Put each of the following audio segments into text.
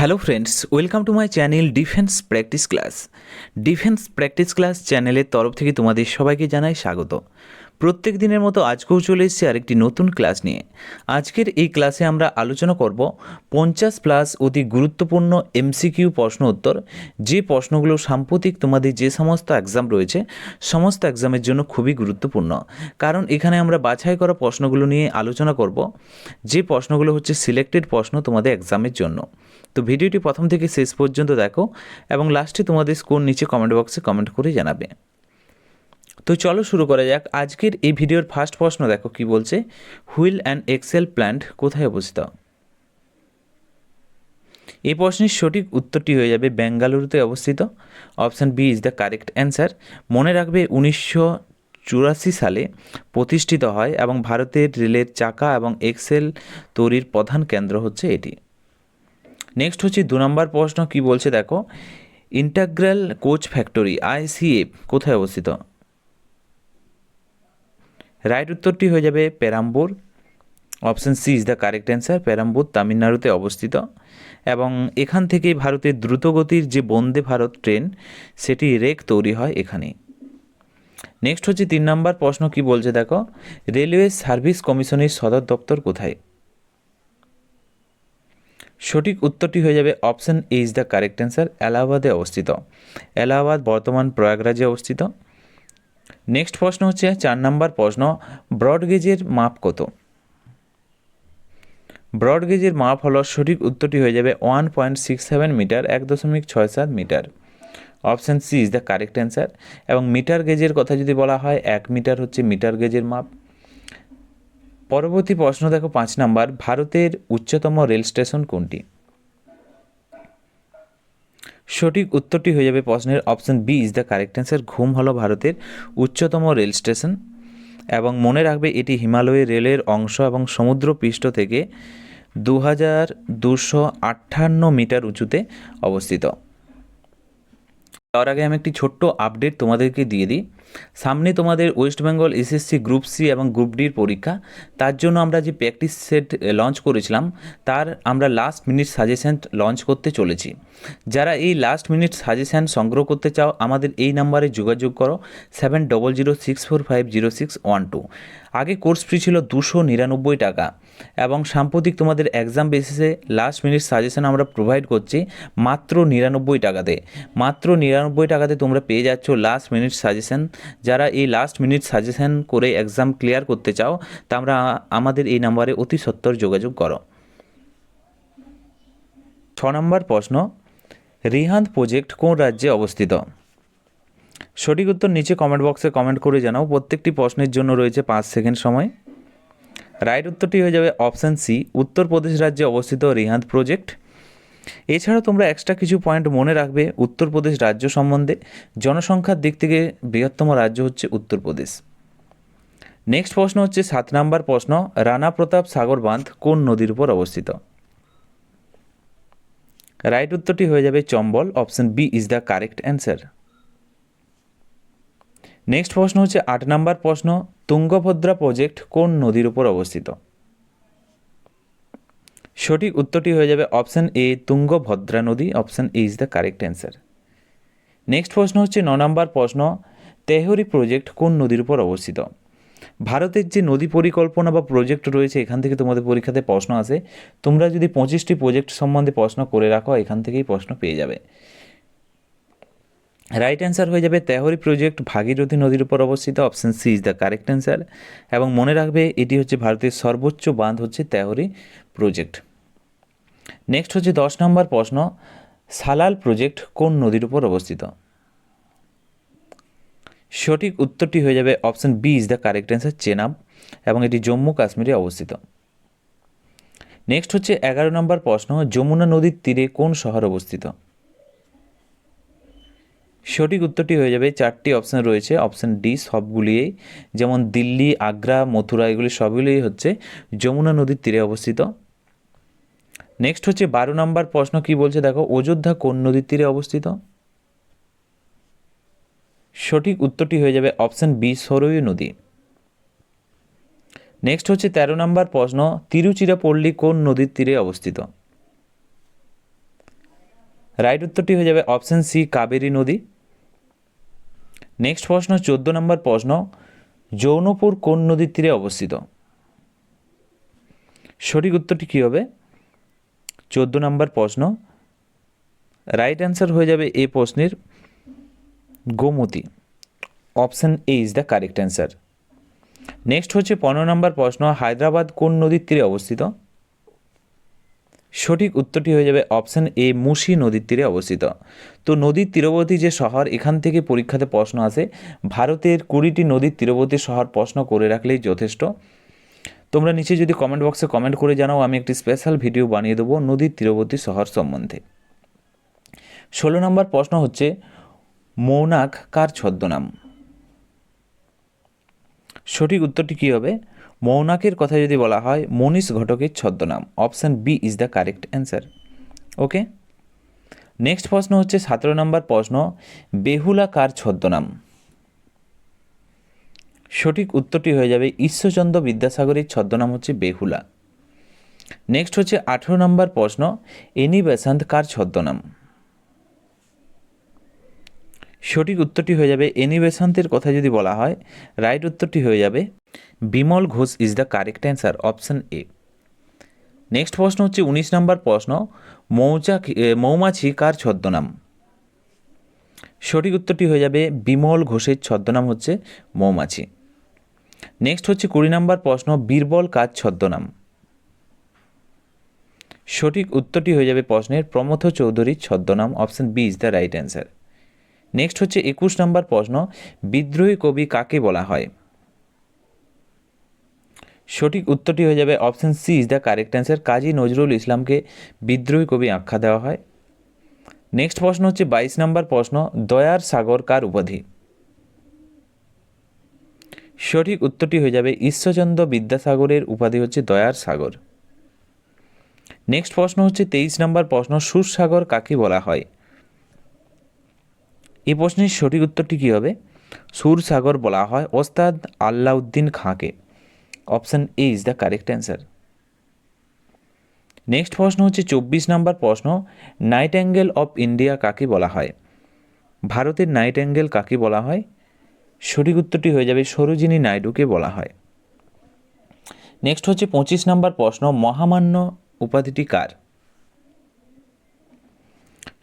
Hello friends, welcome to my channel defence practice class. Defence practice class চ্যানেলের তরফ থেকে তোমাদের সবাইকে জানাই স্বাগত। প্রত্যেক দিনের মতো আজকেও চলে এসেছি আরেকটি নতুন ক্লাস নিয়ে। আজকের এই ক্লাসে আমরা আলোচনা করব 50+ অতি গুরুত্বপূর্ণ এমসিকিউ প্রশ্ন উত্তর, যে প্রশ্নগুলো সাম্প্রতিক তোমাদের যে সমস্ত এক্সাম রয়েছে সমস্ত এক্সামের জন্য খুবই গুরুত্বপূর্ণ। কারণ এখানে আমরা বাছাই করা প্রশ্নগুলো নিয়ে আলোচনা করব, যে প্রশ্নগুলো হচ্ছে সিলেক্টেড প্রশ্ন তোমাদের এক্সামের জন্য। তো ভিডিওটি প্রথম থেকে শেষ পর্যন্ত দেখো এবং লাস্টে তোমাদের স্কোর নিচে কমেন্ট বক্সে কমেন্ট করে জানাবে। তো চলো শুরু করা যাক। আজকের এই ভিডিওর ফার্স্ট প্রশ্ন দেখো কি বলছে, হুইল অ্যান্ড এক্সেল প্ল্যান্ট কোথায় অবস্থিত? এই প্রশ্নের সঠিক উত্তরটি হয়ে যাবে বেঙ্গালুরুতে অবস্থিত। Option B is the correct answer. মনে রাখবে 1984 সালে প্রতিষ্ঠিত হয় এবং ভারতের রেলের চাকা এবং এক্সেল তৈরির প্রধান কেন্দ্র হচ্ছে এটি। নেক্সট হচ্ছে 2 নম্বর প্রশ্ন কি বলছে দেখো, ইন্টাগ্রাল কোচ ফ্যাক্টরি আইসিএফ কোথায় অবস্থিত? রাইট উত্তরটি হয়ে যাবে Perambur. Option C is the correct answer. Perambur তামিলনাড়ুতে অবস্থিত এবং এখান থেকেই ভারতের দ্রুতগতির যে বন্দে ভারত ট্রেন সেটি রেক তৈরি হয় এখানে। নেক্সট হচ্ছে 3 নম্বর প্রশ্ন কি বলছে দেখো, রেলওয়ে সার্ভিস কমিশনের সদর দপ্তর কোথায়? সঠিক উত্তরটি হয়ে যাবে option A is the correct answer. এলাহাবাদে অবস্থিত। এলাহাবাদ বর্তমান প্রয়াগরাজে অবস্থিত। নেক্সট প্রশ্ন হচ্ছে 4 নম্বর প্রশ্ন, ব্রডগেজের মাপ কত? ব্রডগেজের মাপ হলো, সঠিক উত্তরটি হয়ে যাবে 1.67 metre, 1.67 metre. Option C is the correct answer. এবং মিটার গেজের কথা যদি বলা হয় 1 মিটার হচ্ছে মিটার গেজের মাপ। পরবর্তী প্রশ্ন দেখো 5 নম্বর, ভারতের উচ্চতম রেল স্টেশন কোনটি? সঠিক উত্তরটি হয়ে যাবে প্রশ্নের option B is the correct answer. Ghum হলো ভারতের উচ্চতম রেল স্টেশন এবং মনে রাখবে এটি হিমালয় রেলের অংশ এবং সমুদ্রপৃষ্ঠ থেকে 2258 মিটার উঁচুতে অবস্থিত। তার আগে আমি একটি ছোট্ট আপডেট তোমাদেরকে দিয়ে দিই। সামনে তোমাদের West Bengal SSC group C এবং গ্রুপ ডির পরীক্ষা। তার জন্য আমরা যে প্র্যাকটিস সেট লঞ্চ করেছিলাম তার আমরা লাস্ট মিনিট সাজেশন লঞ্চ করতে চলেছি। যারা এই লাস্ট মিনিট সাজেশন সংগ্রহ করতে চাও আমাদের এই নাম্বারে যোগাযোগ করো 7006450612। আগে কোর্স ফি ছিল 299 টাকা এবং সাম্প্রতিক তোমাদের এক্সাম বেসিসে লাস্ট মিনিট সাজেশন আমরা প্রোভাইড করছি মাত্র 99 টাকাতে। মাত্র 99 টাকাতে তোমরা পেয়ে যাচ্ছ লাস্ট মিনিট সাজেশন। যারা এই লাস্ট মিনিট সাজেশন করে এক্সাম ক্লিয়ার করতে চাও তা আমরা আমাদের এই নাম্বারে অতি সত্বর যোগাযোগ করো। 6 নম্বর প্রশ্ন, রিহান্দ প্রজেক্ট কোন রাজ্যে অবস্থিত? সঠিক উত্তর নিচে কমেন্ট বক্সে কমেন্ট করে জানাও। প্রত্যেকটি প্রশ্নের জন্য রয়েছে 5 সেকেন্ড সময়। রাইট উত্তরটি হয়ে যাবে অপশান সি, উত্তরপ্রদেশ রাজ্যে অবস্থিত রিহান্দ প্রজেক্ট। এছাড়াও তোমরা এক্সট্রা কিছু পয়েন্ট মনে রাখবে উত্তরপ্রদেশ রাজ্য সম্বন্ধে। জনসংখ্যার দিক থেকে বৃহত্তম রাজ্য হচ্ছে উত্তরপ্রদেশ। নেক্সট প্রশ্ন হচ্ছে 7 নম্বর প্রশ্ন, রানা প্রতাপ সাগর বাঁধ কোন নদীর উপর অবস্থিত? রাইট উত্তরটি হয়ে যাবে Chambal. Option B is the correct answer. Next প্রশ্ন হচ্ছে 8 নম্বর প্রশ্ন, তুঙ্গভদ্রা প্রজেক্ট কোন নদীর উপর অবস্থিত? সঠিক উত্তরটি হয়ে যাবে অপশান এ তুঙ্গভদ্রা নদী। Option A is the correct answer. Next প্রশ্ন হচ্ছে 9 নম্বর প্রশ্ন, তেহরি প্রজেক্ট কোন নদীর উপর অবস্থিত? ভারতের যে নদী পরিকল্পনা বা প্রজেক্ট রয়েছে এখান থেকে তোমাদের পরীক্ষাতে প্রশ্ন আসে। তোমরা যদি 25টি প্রজেক্ট সম্বন্ধে প্রশ্ন করে রাখো এখান থেকেই প্রশ্ন পেয়ে যাবে। রাইট অ্যান্সার হয়ে যাবে তেহরি প্রজেক্ট ভাগীরথী নদীর উপর অবস্থিত। Option C is the correct answer. এবং মনে রাখবে এটি হচ্ছে ভারতের সর্বোচ্চ বাঁধ হচ্ছে তেহরি প্রজেক্ট। নেক্সট হচ্ছে 10 নম্বর প্রশ্ন, সালাল প্রজেক্ট কোন নদীর উপর অবস্থিত? সঠিক উত্তরটি হয়ে যাবে option B is the correct answer, Chenab, এবং এটি জম্মু কাশ্মীরে অবস্থিত। নেক্সট হচ্ছে 11 নম্বর প্রশ্ন, যমুনা নদীর তীরে কোন শহর অবস্থিত? সঠিক উত্তরটি হয়ে যাবে 4টি অপশান রয়েছে, অপশান ডি সবগুলিই, যেমন দিল্লি, আগ্রা, মথুরা, এগুলি সবগুলিই হচ্ছে যমুনা নদীর তীরে অবস্থিত। নেক্সট হচ্ছে 12 নম্বর প্রশ্ন কি বলছে দেখো, অযোধ্যা কোন নদীর তীরে অবস্থিত? সঠিক উত্তরটি হয়ে যাবে অপশান বি সরয়ু নদী। নেক্সট হচ্ছে 13 নম্বর প্রশ্ন, তিরুচিরাপল্লী কোন নদীর তীরে অবস্থিত? রাইট উত্তরটি হয়ে যাবে অপশন সি কাবেরী নদী। নেক্সট প্রশ্ন 14 নম্বর প্রশ্ন, যৌনপুর কোন নদীর তীরে অবস্থিত? সঠিক উত্তরটি কী হবে? 14 নম্বর প্রশ্ন, রাইট অ্যান্সার হয়ে যাবে এই প্রশ্নের Gomti. Option A is the correct answer. Next হচ্ছে 15 নম্বর প্রশ্ন, হায়দ্রাবাদ কোন নদীর তীরে অবস্থিত? সঠিক উত্তরটি হয়ে যাবে অপশন এ মুসি নদীর তীরে অবস্থিত। তো নদীর তীরবর্তী যে শহর, এখান থেকে পরীক্ষাতে প্রশ্ন আসে। ভারতের 20টি নদীর তীরবর্তী শহর প্রশ্ন করে রাখলেই যথেষ্ট। তোমরা নিচে যদি কমেন্ট বক্সে কমেন্ট করে জানাও, আমি একটি স্পেশাল ভিডিও বানিয়ে দেবো নদীর তীরবর্তী শহর সম্বন্ধে। 16 নম্বর প্রশ্ন হচ্ছে, মৌনাক কার ছদ্মনাম? সঠিক উত্তরটি কী হবে? মৌনাকের কথা যদি বলা হয়, মনীষ ঘটকের ছদ্মনাম। Option B is the correct answer. Okay, next প্রশ্ন হচ্ছে 17 নম্বর প্রশ্ন, বেহুলা কার ছদ্মনাম? সঠিক উত্তরটি হয়ে যাবে ঈশ্বরচন্দ্র বিদ্যাসাগরের ছদ্মনাম হচ্ছে বেহুলা। নেক্সট হচ্ছে 18 নম্বর প্রশ্ন, এনি বেসান্ত কার ছদ্মনাম? সঠিক উত্তরটি হয়ে যাবে এনি বেসান্তের কথা যদি বলা হয়, রাইট উত্তরটি হয়ে যাবে Bimal Ghosh is the correct answer. Option A. Next প্রশ্ন হচ্ছে 19 নম্বর প্রশ্ন, মৌমাছি কার ছদ্মনাম? সঠিক উত্তরটি হয়ে যাবে বিমল ঘোষের ছদ্মনাম হচ্ছে মৌমাছি। নেক্সট হচ্ছে 20 নম্বর প্রশ্ন, বীরবল কার ছদ্মনাম? সঠিক উত্তরটি হয়ে যাবে প্রশ্নের প্রমথ চৌধুরীর ছদ্মনাম। Option B is the right answer. Next হচ্ছে 21 নম্বর প্রশ্ন, বিদ্রোহী কবি কাকে বলা হয়? সঠিক উত্তরটি হয়ে যাবে option C is the correct answer. Kazi Nazrul ইসলামকে বিদ্রোহী কবি আখ্যা দেওয়া হয়। নেক্সট প্রশ্ন হচ্ছে 22 নম্বর প্রশ্ন, দয়ার সাগর কার উপাধি? সঠিক উত্তরটি হয়ে যাবে ঈশ্বরচন্দ্র বিদ্যাসাগরের উপাধি হচ্ছে দয়ার সাগর। নেক্সট প্রশ্ন হচ্ছে 23 নম্বর প্রশ্ন, সুরসাগর কাকে বলা হয়? এই প্রশ্নের সঠিক উত্তরটি কী হবে? সুরসাগর বলা হয় ওস্তাদ আল্লাউদ্দিন খাঁকে। Option A is the correct answer. Next প্রশ্ন হচ্ছে 24 নম্বর প্রশ্ন, নাইটেঙ্গেল অফ ইন্ডিয়া কাকে বলা হয়? ভারতের নাইটেঙ্গেল কাকে বলা হয়? সঠিক উত্তরটি হয়ে যাবে সরোজিনী নাইডুকে বলা হয়। নেক্সট হচ্ছে 25 নম্বর প্রশ্ন, মহামান্য উপাধিটি কার?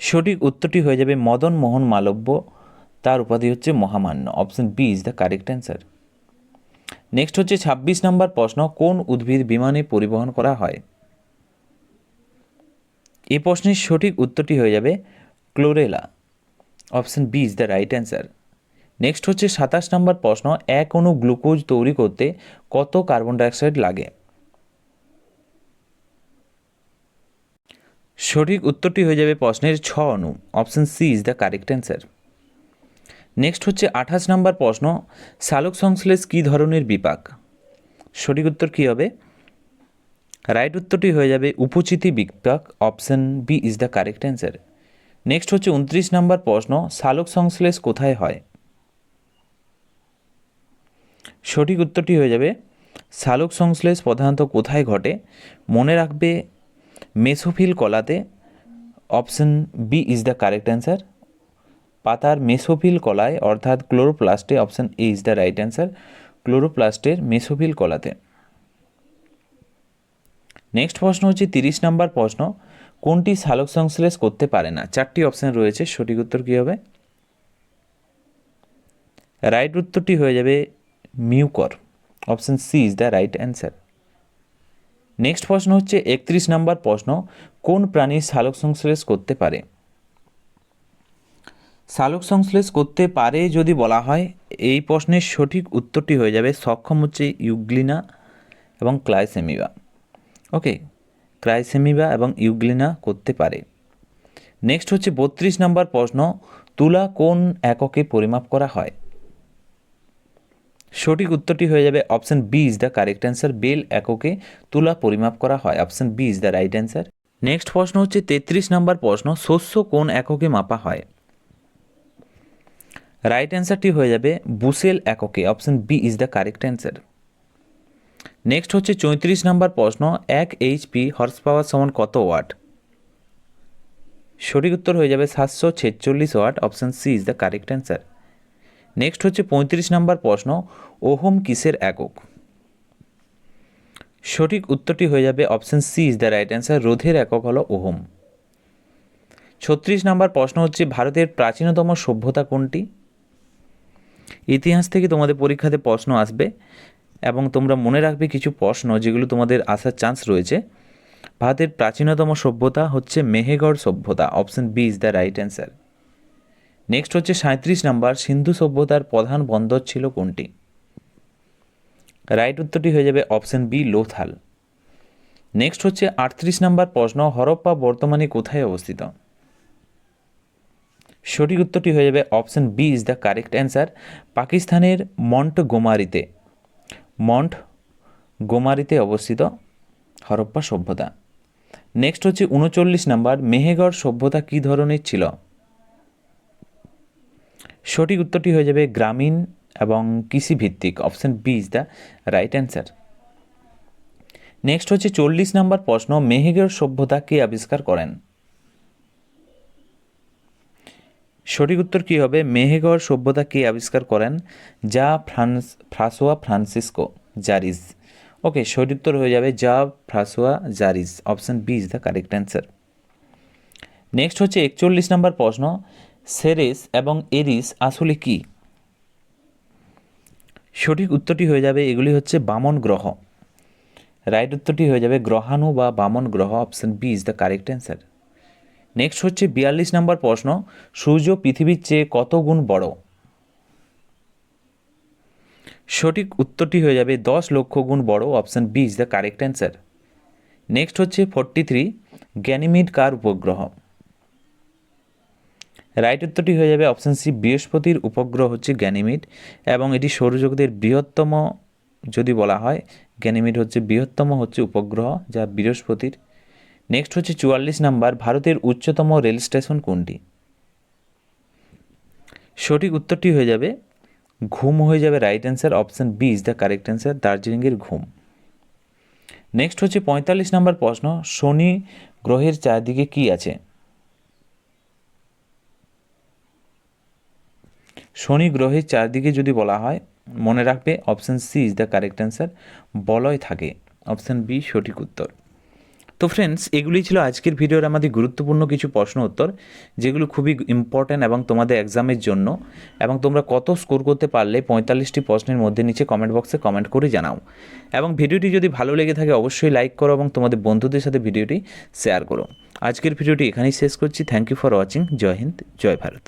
সঠিক উত্তরটি হয়ে যাবে মদন মোহন মালব্য, তার উপাধি হচ্ছে মহামান্য। Option B is the correct answer. Next হচ্ছে 26 নম্বর প্রশ্ন, কোন উদ্ভিদ বিমানে পরিবহন করা হয়? এই প্রশ্নের সঠিক উত্তরটি হয়ে যাবে chlorella. Option B is the right answer. Next হচ্ছে 27 নম্বর প্রশ্ন, এক অণু গ্লুকোজ তৈরি করতে কত কার্বন ডাইঅক্সাইড লাগে? সঠিক উত্তরটি হয়ে যাবে প্রশ্নের 6 অণু। Option C is the correct answer. Next হচ্ছে 28 নম্বর প্রশ্ন, সালোক সংশ্লেষ কী ধরনের বিপাক? সঠিক উত্তর কী হবে? রাইট উত্তরটি হয়ে যাবে উপচিতি বিপাক। Option B is the correct answer. Next হচ্ছে 29 নম্বর প্রশ্ন, সালোক সংশ্লেষ কোথায় হয়? সঠিক উত্তরটি হয়ে যাবে সালোক সংশ্লেষ প্রধানত কোথায় ঘটে? মনে রাখবে মেসোফিল কলাতে। Option B is the correct answer. পাতার মেসোফিল কলায় অর্থাৎ ক্লোরোপ্লাস্টে। Option A is the right answer. ক্লোরোপ্লাস্টের মেসোফিল কলাতে। নেক্সট প্রশ্ন হচ্ছে 30 নম্বর প্রশ্ন, কোনটি সালোক সংশ্লেষ করতে পারে না? 4টি অপশন রয়েছে, সঠিক উত্তর কী হবে? রাইট উত্তরটি হয়ে যাবে mucor. Option C is the right answer. Next প্রশ্ন হচ্ছে 31 নম্বর প্রশ্ন, কোন প্রাণী সালোক সংশ্লেষ করতে পারে? সালোক সংশ্লেষ করতে পারে যদি বলা হয়, এই প্রশ্নের সঠিক উত্তরটি হয়ে যাবে সক্ষম হচ্ছে ইউগ্লিনা এবং ক্লাইসেমিবা। ওকে, ক্রাইসেমিবা এবং ইউগ্লিনা করতে পারে। নেক্সট হচ্ছে 32 নম্বর প্রশ্ন, তুলা কোন এককে পরিমাপ করা হয়? সঠিক উত্তরটি হয়ে যাবে option B is the correct answer. Bale এককে তুলা পরিমাপ করা হয়। Option B is the right answer. Next প্রশ্ন হচ্ছে 33 নম্বর প্রশ্ন, শস্য কোন এককে মাপা হয়? রাইট অ্যান্সারটি হয়ে যাবে বুশেল এককে। Option B is the correct answer. Next হচ্ছে 34 নম্বর প্রশ্ন, 1 HP হর্স পাওয়ার সমান কত ওয়াট? সঠিক উত্তর হয়ে যাবে 746 watt, option C is the correct answer. Next হচ্ছে 35 নম্বর প্রশ্ন, ওহম কিসের একক? সঠিক উত্তরটি হয়ে যাবে option C is the right answer, রোধের একক হলো ওহম। 36 নম্বর প্রশ্ন হচ্ছে, ভারতের প্রাচীনতম সভ্যতা কোনটি? ইতিহাস থেকে তোমাদের পরীক্ষাতে প্রশ্ন আসবে এবং তোমরা মনে রাখবে কিছু প্রশ্ন যেগুলো তোমাদের আসার চান্স রয়েছে। ভারতের প্রাচীনতম সভ্যতা হচ্ছে মেহেরগড় সভ্যতা, option B is the right answer. Next হচ্ছে 37 নম্বর, সিন্ধু সভ্যতার প্রধান বন্দর ছিল কোনটি? রাইট উত্তরটি হয়ে যাবে অপশান বি, লোথাল। নেক্সট হচ্ছে 38 নম্বর প্রশ্ন, হরপ্পা বর্তমানে কোথায় অবস্থিত? সঠিক উত্তরটি হয়ে যাবে option B is the correct answer, পাকিস্তানের মন্টগোমারিতে অবস্থিত হরপ্পা সভ্যতা। নেক্সট হচ্ছে 39 নম্বর, মেহেরগড় সভ্যতা কী ধরনের ছিল? সঠিক উত্তরটি হয়ে যাবে গ্রামীণ এবং কৃষিভিত্তিক, option B is the right answer. Next হচ্ছে 40 নম্বর প্রশ্ন, মেহেরগড় সভ্যতা কে আবিষ্কার করেন? সঠিক উত্তর কী হবে? মেহেরগড় সভ্যতা কে আবিষ্কার করেন? যা ফ্রাঁসোয়া ফ্রান্সিসকো জারিস। ওকে, সঠিক উত্তর হয়ে যাবে যা François Jarrige, option B is the correct answer. Next হচ্ছে 41 নম্বর প্রশ্ন, সেরেস এবং এরিস আসলে কি? সঠিক উত্তরটি হয়ে যাবে এগুলি হচ্ছে বামন গ্রহ। রাইট উত্তরটি হয়ে যাবে গ্রহাণু বা বামন গ্রহ, option B is the correct answer. Next হচ্ছে 42 নম্বর প্রশ্ন, সূর্য পৃথিবীর চেয়ে কত গুণ বড়? সঠিক উত্তরটি হয়ে যাবে 10 লক্ষ গুণ বড়, option B is the correct answer. Next হচ্ছে 43, গ্যানিমিড কার উপগ্রহ? রাইট উত্তরটি হয়ে যাবে অপশান সি, বৃহস্পতির উপগ্রহ হচ্ছে গ্যানিমিড এবং এটি সৌরজগতের বৃহত্তম, যদি বলা হয় গ্যানিমিড হচ্ছে বৃহত্তম উপগ্রহ যা বৃহস্পতির। নেক্সট হচ্ছে 44 নম্বর, ভারতের উচ্চতম রেল স্টেশন কোনটি? সঠিক উত্তরটি হয়ে যাবে ঘুম, হয়ে যাবে right answer, option B is the correct answer, দার্জিলিংয়ের ঘুম। নেক্সট হচ্ছে 45 নম্বর প্রশ্ন, শনি গ্রহের চারদিকে কি আছে? শনি গ্রহের চারদিকে যদি বলা হয়, মনে রাখবে option C is the correct answer, বলয় থাকে, অপশান বি সঠিক উত্তর। তো ফ্রেন্ডস, এগুলি ছিল আজকের ভিডিওর আমাদের গুরুত্বপূর্ণ কিছু প্রশ্ন উত্তর, যেগুলো খুবই ইম্পর্ট্যান্ট এবং তোমাদের এক্সামের জন্য। এবং তোমরা কত স্কোর করতে পারলে 45টি প্রশ্নের মধ্যে নিচে কমেন্ট বক্সে কমেন্ট করে জানাও। এবং ভিডিওটি যদি ভালো লেগে থাকে অবশ্যই লাইক করো এবং তোমাদের বন্ধুদের সাথে ভিডিওটি শেয়ার করো। আজকের ভিডিওটি এখানেই শেষ করছি। Thank you for watching. জয় হিন্দ, জয় ভারত।